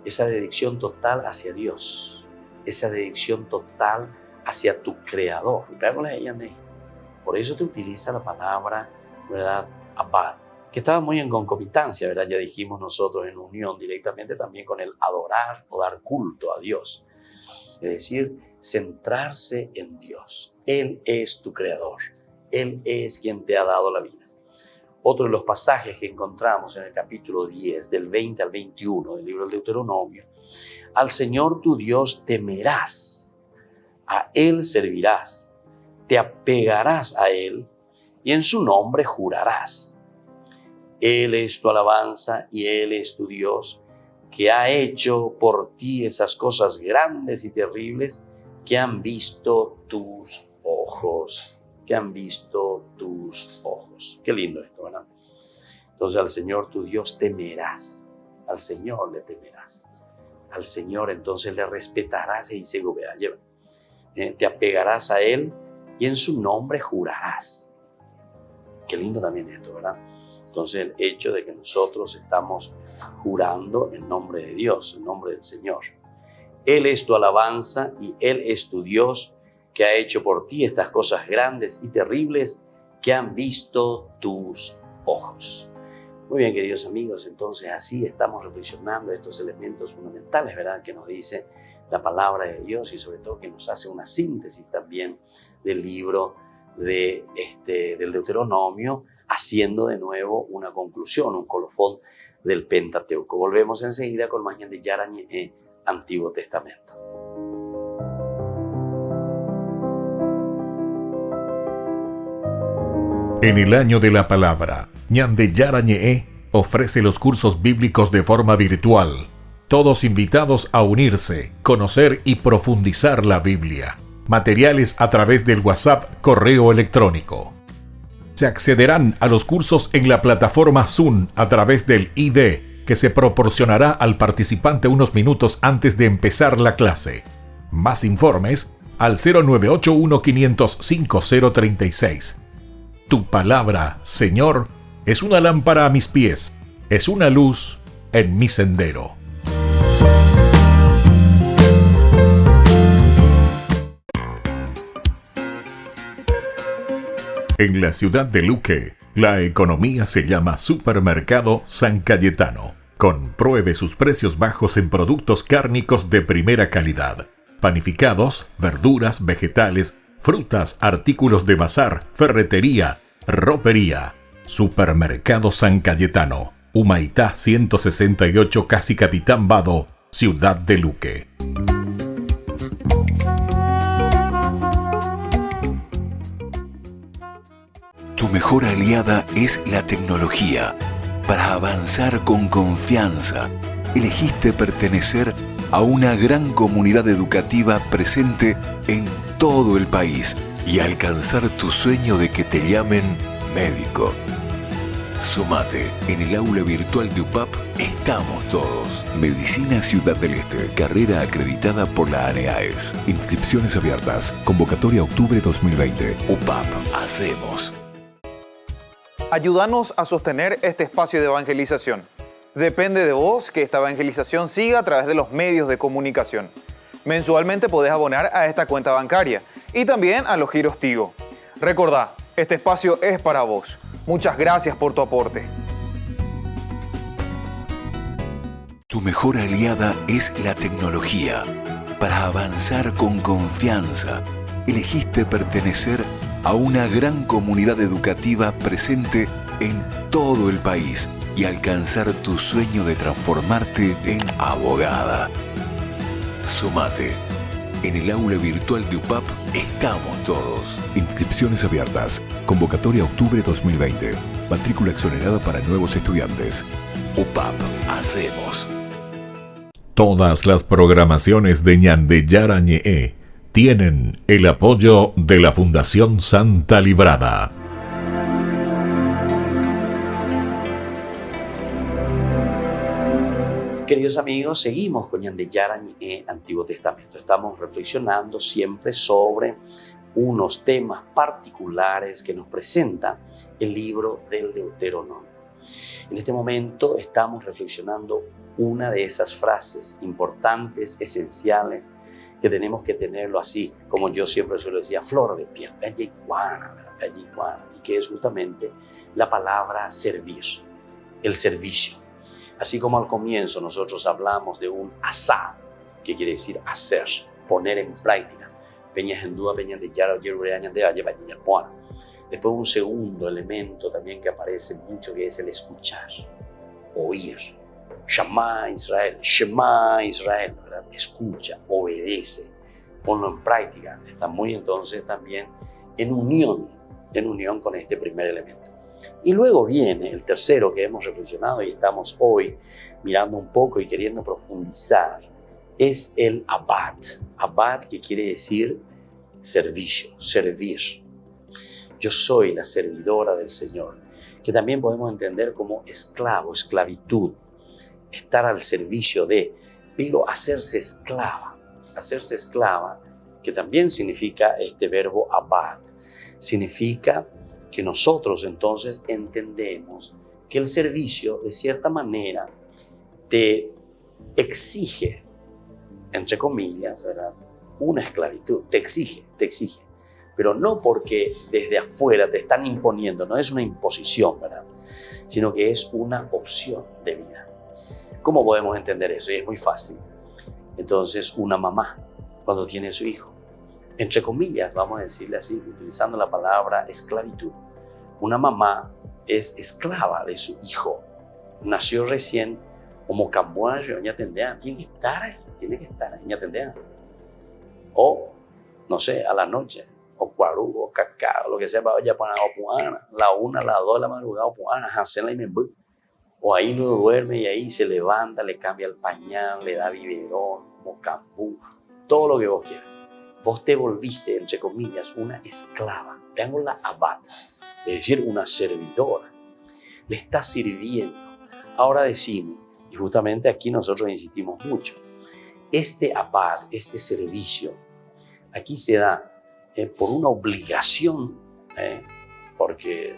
esa dedicación total hacia Dios, esa dedicación total hacia tu Creador. Por eso te utiliza la palabra, ¿verdad? Abad, que estaba muy en concomitancia, ¿verdad? Ya dijimos nosotros, en unión directamente también con el adorar o dar culto a Dios. Es decir, centrarse en Dios. Él es tu Creador. Él es quien te ha dado la vida. Otro de los pasajes que encontramos en el capítulo 10, del 20 al 21 del libro del Deuteronomio. Al Señor tu Dios temerás, a Él servirás, te apegarás a Él y en su nombre jurarás. Él es tu alabanza y Él es tu Dios, que ha hecho por ti esas cosas grandes y terribles que han visto tus ojos. Que han visto tus ojos. Qué lindo esto, ¿verdad? Entonces al Señor tu Dios temerás. Al Señor le temerás. Al Señor entonces le respetarás y se goberá. Te apegarás a Él y en su nombre jurarás. Qué lindo también esto, ¿verdad? Entonces el hecho de que nosotros estamos jurando en nombre de Dios, en nombre del Señor. Él es tu alabanza y Él es tu Dios, que ha hecho por ti estas cosas grandes y terribles que han visto tus ojos. Muy bien, queridos amigos, entonces así estamos reflexionando estos elementos fundamentales, ¿verdad?, que nos dice la palabra de Dios y sobre todo que nos hace una síntesis también del libro del Deuteronomio, haciendo de nuevo una conclusión, un colofón del Pentateuco. Volvemos enseguida con más Ñan de Yarañe, Antiguo Testamento. En el año de la palabra, Ñan de Yarañe ofrece los cursos bíblicos de forma virtual. Todos invitados a unirse, conocer y profundizar la Biblia. Materiales a través del WhatsApp, correo electrónico. Se accederán a los cursos en la plataforma Zoom a través del ID, que se proporcionará al participante unos minutos antes de empezar la clase. Más informes al 0981 505 036. Tu palabra, Señor, es una lámpara a mis pies, es una luz en mi sendero. En la ciudad de Luque, la economía se llama Supermercado San Cayetano. Compruebe sus precios bajos en productos cárnicos de primera calidad. Panificados, verduras, vegetales, frutas, artículos de bazar, ferretería, ropería. Supermercado San Cayetano, Humaitá 168, Casi Capitán Vado, Ciudad de Luque. Tu mejor aliada es la tecnología. Para avanzar con confianza, elegiste pertenecer a una gran comunidad educativa presente en todo el país y alcanzar tu sueño de que te llamen médico. Sumate, en el aula virtual de UPAP estamos todos. Medicina Ciudad del Este, carrera acreditada por la ANEAES. Inscripciones abiertas, convocatoria octubre 2020. UPAP, hacemos. Ayúdanos a sostener este espacio de evangelización. Depende de vos que esta evangelización siga a través de los medios de comunicación. Mensualmente podés abonar a esta cuenta bancaria y también a los giros Tigo. Recordá, este espacio es para vos. Muchas gracias por tu aporte. Tu mejor aliada es la tecnología. Para avanzar con confianza, elegiste pertenecer a una gran comunidad educativa presente en todo el país y alcanzar tu sueño de transformarte en abogada. Sumate. En el aula virtual de UPAP estamos todos. Inscripciones abiertas. Convocatoria octubre 2020. Matrícula exonerada para nuevos estudiantes. UPAP. Hacemos. Todas las programaciones de Ñandeyara Ñe'e tienen el apoyo de la Fundación Santa Librada. Queridos amigos, seguimos con Ñandeyara Ñe'e, Antiguo Testamento. Estamos reflexionando siempre sobre unos temas particulares que nos presenta el libro del Deuteronomio. En este momento estamos reflexionando una de esas frases importantes, esenciales, que tenemos que tenerlo así, como yo siempre suelo decir, a flor de piel, y que es justamente la palabra servir, el servicio. Así como al comienzo nosotros hablamos de un asá, que quiere decir hacer, poner en práctica. Después un segundo elemento también que aparece mucho, que es el escuchar, oír. Shema Israel, ¿verdad? Escucha, obedece, ponlo en práctica. Está muy entonces también en unión con este primer elemento. Y luego viene el tercero que hemos reflexionado y estamos hoy mirando un poco y queriendo profundizar, es el abad. Abad, que quiere decir servicio, servir. Yo soy la servidora del Señor, que también podemos entender como esclavo, esclavitud. Estar al servicio de, pero hacerse esclava, que también significa este verbo abad, significa que nosotros entonces entendemos que el servicio de cierta manera te exige, entre comillas, ¿verdad? Una esclavitud, te exige, pero no porque desde afuera te están imponiendo, no es una imposición, ¿verdad? Sino que es una opción de vida. ¿Cómo podemos entender eso? Y es muy fácil. Entonces, una mamá, cuando tiene su hijo, entre comillas, vamos a decirle así, utilizando la palabra esclavitud, una mamá es esclava de su hijo. Nació recién, como cambuayo, ya tendrá, tiene que estar ahí, ya tendrá. O, no sé, a la noche, o cuarú, o cacao, lo que sea, ya para la 1, la 2 de la madrugada, hacerla y me voy. O ahí no duerme y ahí se levanta, le cambia el pañal, le da biberón, mocambú, todo lo que vos quieras. Vos te volviste, entre comillas, una esclava. Tengo la abad, es decir, una servidora. Le estás sirviendo. Ahora decimos, y justamente aquí nosotros insistimos mucho, este abad, este servicio, aquí se da por una obligación, porque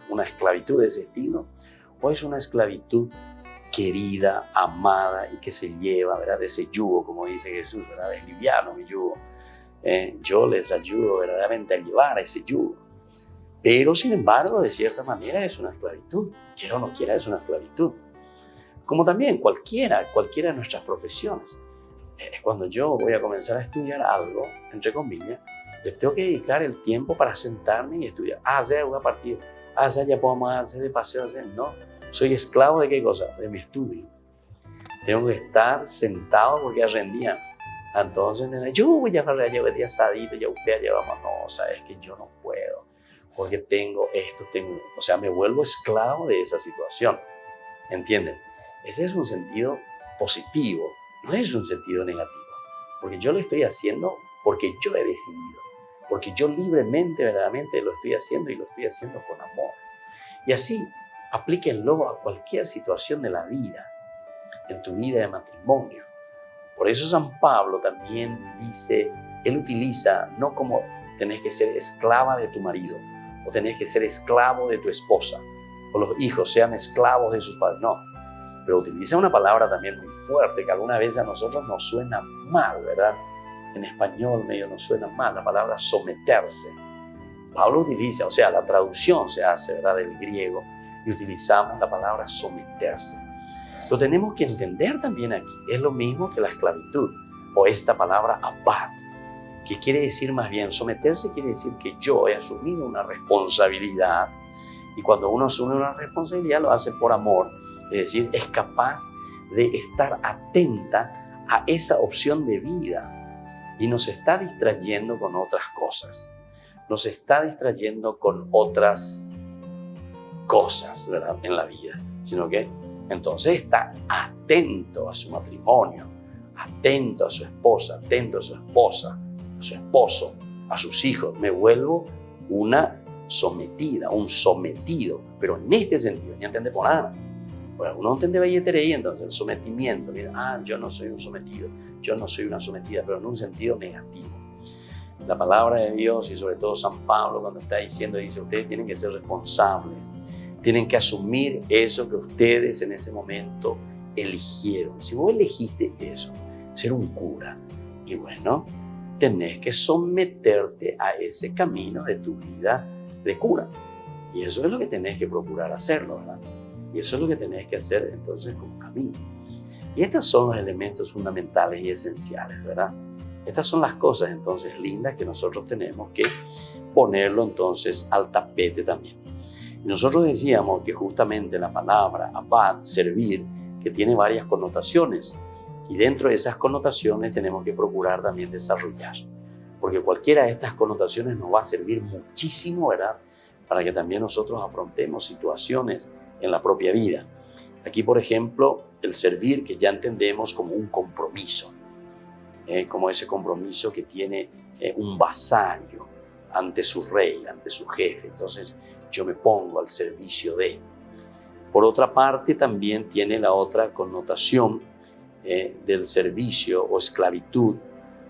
una esclavitud de ese estilo, o es una esclavitud querida, amada y que se lleva, ¿verdad? De ese yugo, como dice Jesús, ¿verdad? Es liviano mi yugo. Yo les ayudo verdaderamente a llevar ese yugo. Pero, sin embargo, de cierta manera es una esclavitud. Quiera o no quiera, es una esclavitud. Como también cualquiera de nuestras profesiones. Cuando yo voy a comenzar a estudiar algo, entre comillas, les tengo que dedicar el tiempo para sentarme y estudiar. Ya voy a partir. Ya podemos hacer de paseo. No, soy esclavo de qué cosa? De mi estudio. Tengo que estar sentado porque ya rendía. Entonces, yo voy a llevar el asadito, ya vamos. No, sabes que yo no puedo. Porque tengo esto, o sea, me vuelvo esclavo de esa situación. ¿Entienden? Ese es un sentido positivo, no es un sentido negativo. Porque yo lo estoy haciendo porque yo he decidido. Porque yo libremente, verdaderamente lo estoy haciendo y lo estoy haciendo con amor. Y así, aplíquenlo a cualquier situación de la vida, en tu vida de matrimonio. Por eso San Pablo también dice, él utiliza no como tenés que ser esclava de tu marido, o tenés que ser esclavo de tu esposa, o los hijos sean esclavos de sus padres, no. Pero utiliza una palabra también muy fuerte que alguna vez a nosotros nos suena mal, ¿verdad? En español medio nos suena mal la palabra someterse. Pablo utiliza, o sea, la traducción se hace, ¿verdad?, del griego, y utilizamos la palabra someterse. Lo tenemos que entender también aquí. Es lo mismo que la esclavitud, o esta palabra abad, que quiere decir más bien, someterse quiere decir que yo he asumido una responsabilidad, y cuando uno asume una responsabilidad lo hace por amor, es decir, es capaz de estar atenta a esa opción de vida y no se está distrayendo con otras cosas, no se está distrayendo con otras cosas, ¿verdad?, en la vida, sino que entonces está atento a su matrimonio, atento a su esposa, atento a su esposa, a su esposo, a sus hijos. Me vuelvo una sometida, un sometido, pero en este sentido, ya entiende por nada. Bueno, uno entiende billetería, entonces el sometimiento, mira, yo no soy un sometido, yo no soy una sometida, pero en un sentido negativo. La palabra de Dios, y sobre todo San Pablo cuando está diciendo, dice, ustedes tienen que ser responsables, tienen que asumir eso que ustedes en ese momento eligieron. Si vos elegiste eso, ser un cura, y bueno, tenés que someterte a ese camino de tu vida de cura. Y eso es lo que tenés que procurar hacerlo, ¿verdad? Y eso es lo que tenés que hacer entonces como camino. Y estos son los elementos fundamentales y esenciales, ¿verdad? Estas son las cosas entonces lindas que nosotros tenemos que ponerlo entonces al tapete también. Y nosotros decíamos que justamente la palabra abad, servir, que tiene varias connotaciones. Y dentro de esas connotaciones tenemos que procurar también desarrollar. Porque cualquiera de estas connotaciones nos va a servir muchísimo, ¿verdad?, para que también nosotros afrontemos situaciones en la propia vida. Aquí, por ejemplo, el servir, que ya entendemos como un compromiso, como ese compromiso que tiene un vasallo ante su rey, ante su jefe. Entonces yo me pongo al servicio de. Por otra parte, también tiene la otra connotación del servicio o esclavitud,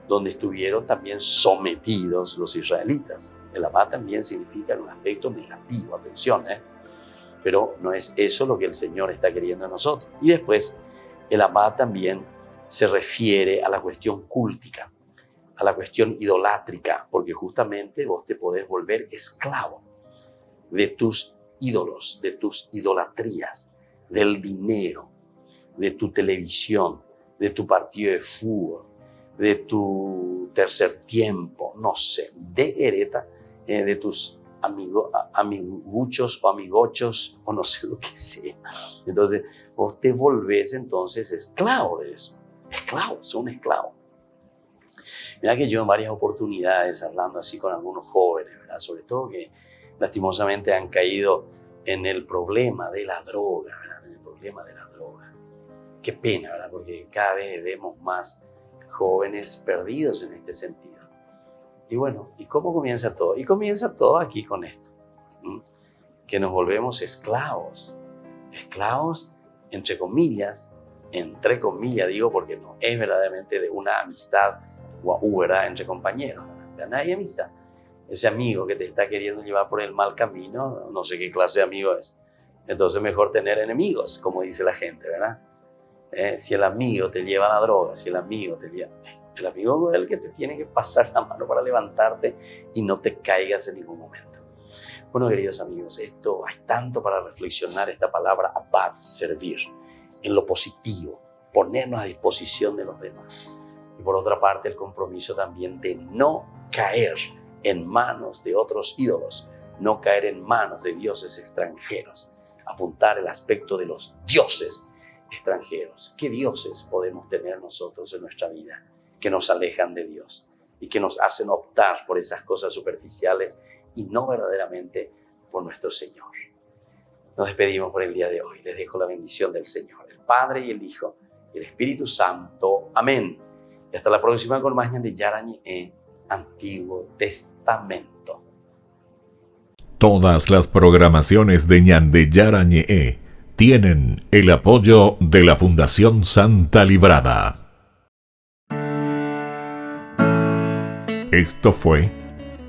donde estuvieron también sometidos los israelitas. El abad también significa en un aspecto negativo, atención, pero no es eso lo que el Señor está queriendo en nosotros. Y después, el abad también se refiere a la cuestión cúltica, a la cuestión idolátrica, porque justamente vos te podés volver esclavo de tus ídolos, de tus idolatrías, del dinero, de tu televisión, de tu partido de fútbol, de tu tercer tiempo, no sé, de tus amiguchos o amigochos o no sé lo que sea. Entonces vos te volvés entonces esclavo de eso. Esclavo, sos un esclavo. Mira que yo en varias oportunidades hablando así con algunos jóvenes, ¿verdad?, sobre todo que lastimosamente han caído en el problema de la droga, ¿verdad?, en el problema de la droga. Qué pena, ¿verdad?, porque cada vez vemos más jóvenes perdidos en este sentido. Y bueno, ¿y cómo comienza todo? Y comienza todo aquí con esto, que nos volvemos esclavos entre comillas digo, porque no es verdaderamente de una amistad ¿verdad?, entre compañeros, ¿verdad? No hay amistad. Ese amigo que te está queriendo llevar por el mal camino, no sé qué clase de amigo es. Entonces mejor tener enemigos, como dice la gente, ¿verdad? Si el amigo te lleva a la droga, si el amigo el amigo es el que te tiene que pasar la mano para levantarte y no te caigas en ningún momento. Bueno, queridos amigos, hay tanto para reflexionar esta palabra abad, servir, en lo positivo, ponernos a disposición de los demás. Y por otra parte, el compromiso también de no caer en manos de otros ídolos, no caer en manos de dioses extranjeros, apuntar el aspecto de los dioses extranjeros. ¿Qué dioses podemos tener nosotros en nuestra vida que nos alejan de Dios y que nos hacen optar por esas cosas superficiales y no verdaderamente por nuestro Señor? Nos despedimos por el día de hoy. Les dejo la bendición del Señor, el Padre y el Hijo y el Espíritu Santo. Amén. Y hasta la próxima con más de Yarañe, Antiguo Testamento. Todas las programaciones de Ñande Yarañe tienen el apoyo de la Fundación Santa Librada. Esto fue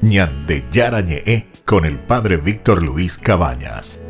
Ñande Yarañe con el Padre Víctor Luis Cabañas.